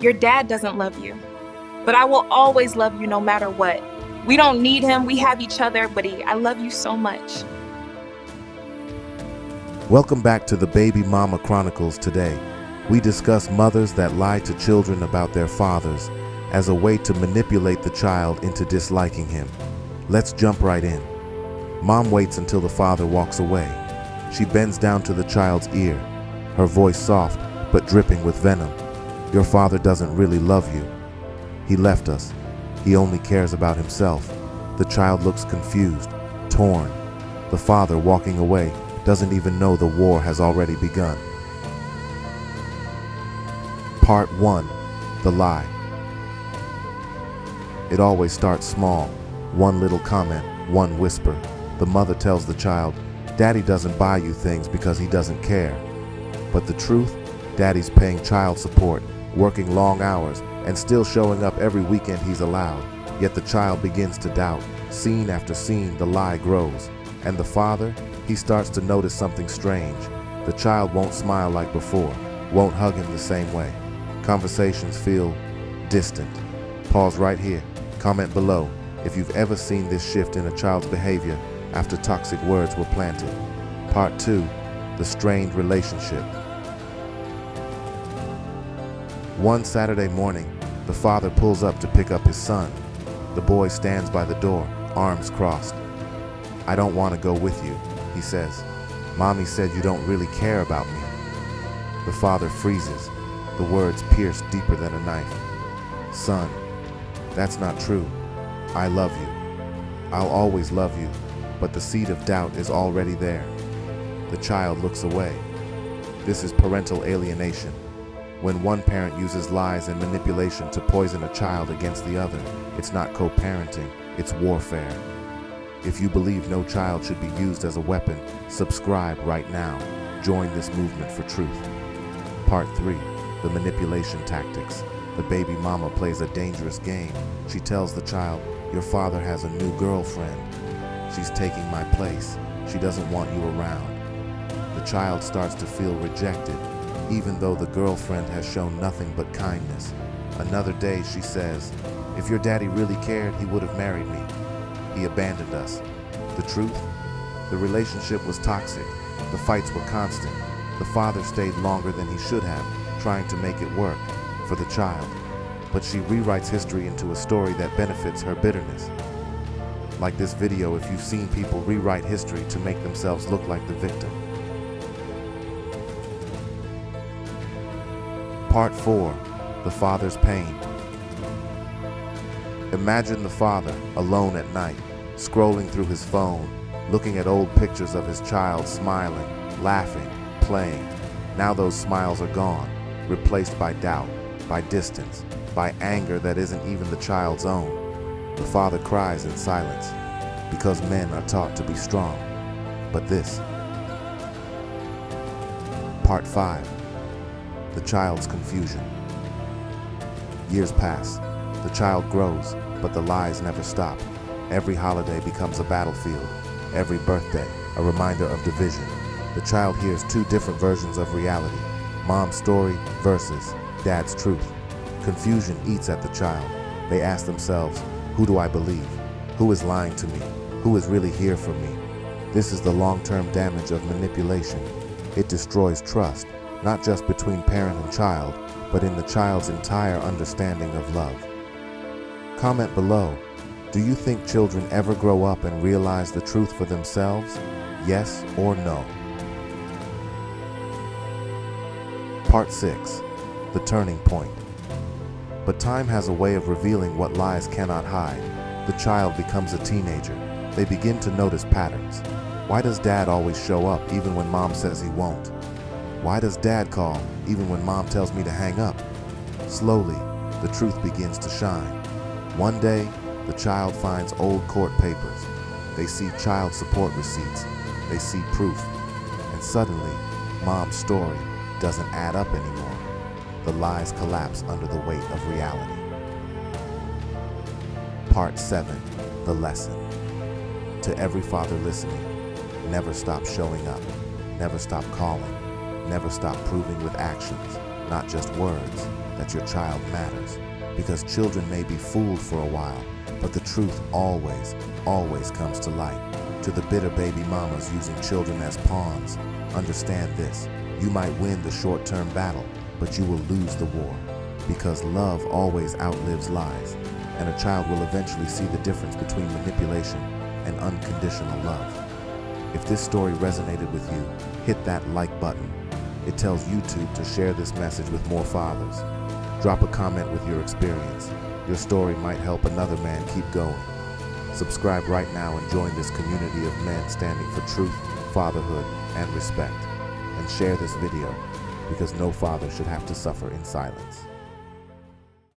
Your dad doesn't love you, but I will always love you no matter what. We don't need him, we have each other, but I love you so much. Welcome back to the Baby Mama Chronicles. Today, we discuss mothers that lie to children about their fathers as a way to manipulate the child into disliking him. Let's jump right in. Mom waits until the father walks away. She bends down to the child's ear, her voice soft but dripping with venom. Your father doesn't really love you. He left us. He only cares about himself. The child looks confused, torn. The father, walking away, doesn't even know the war has already begun. Part 1. The Lie. It always starts small. One little comment, one whisper. The mother tells the child, "Daddy doesn't buy you things because he doesn't care." But the truth? Daddy's paying child support, working long hours, and still showing up every weekend he's allowed. Yet the child begins to doubt. Scene after scene, the lie grows. And the father? He starts to notice something strange. The child won't smile like before, won't hug him the same way. Conversations feel distant. Pause right here. Comment below if you've ever seen this shift in a child's behavior after toxic words were planted. Part 2. The Strained Relationship. One Saturday morning, the father pulls up to pick up his son. The boy stands by the door, arms crossed. "I don't want to go with you," he says. "Mommy said you don't really care about me." The father freezes. The words pierce deeper than a knife. "Son, that's not true. I love you. I'll always love you," but the seed of doubt is already there. The child looks away. This is parental alienation. When one parent uses lies and manipulation to poison a child against the other, it's not co-parenting, it's warfare. If you believe no child should be used as a weapon, subscribe right now. Join this movement for truth. Part 3. The Manipulation Tactics. The baby mama plays a dangerous game. She tells the child, "Your father has a new girlfriend. She's taking my place. She doesn't want you around." The child starts to feel rejected, even though the girlfriend has shown nothing but kindness. Another day she says, "If your daddy really cared, he would have married me. He abandoned us." The truth? The relationship was toxic. The fights were constant. The father stayed longer than he should have, trying to make it work for the child. But she rewrites history into a story that benefits her bitterness. Like this video if you've seen people rewrite history to make themselves look like the victim. Part 4. The Father's Pain. Imagine the father, alone at night, scrolling through his phone, looking at old pictures of his child smiling, laughing, playing. Now those smiles are gone, replaced by doubt, by distance, by anger that isn't even the child's own. The father cries in silence, because men are taught to be strong. But this. Part 5. The Child's Confusion. Years pass. The child grows, but the lies never stop. Every holiday becomes a battlefield. Every birthday, a reminder of division. The child hears two different versions of reality. Mom's story versus dad's truth. Confusion eats at the child. They ask themselves, who do I believe? Who is lying to me? Who is really here for me? This is the long-term damage of manipulation. It destroys trust, not just between parent and child, but in the child's entire understanding of love. Comment below. Do you think children ever grow up and realize the truth for themselves? Yes or no? Part 6. The Turning Point. But time has a way of revealing what lies cannot hide. The child becomes a teenager. They begin to notice patterns. Why does dad always show up even when mom says he won't? Why does dad call even when mom tells me to hang up? Slowly, the truth begins to shine. One day, the child finds old court papers. They see child support receipts. They see proof. And suddenly, mom's story doesn't add up anymore. The lies collapse under the weight of reality. Part 7. The Lesson. To every father listening, never stop showing up. Never stop calling. Never stop proving with actions, not just words. that your child matters, because children may be fooled for a while, but the truth always, always comes to light. To the bitter baby mamas using children as pawns, understand this: you might win the short-term battle, but you will lose the war, because love always outlives lies, and a child will eventually see the difference between manipulation and unconditional love. If this story resonated with you, hit that like button. It tells YouTube to share this message with more fathers. Drop a comment with your experience. Your story might help another man keep going. Subscribe right now and join this community of men standing for truth, fatherhood, and respect. And share this video, because no father should have to suffer in silence.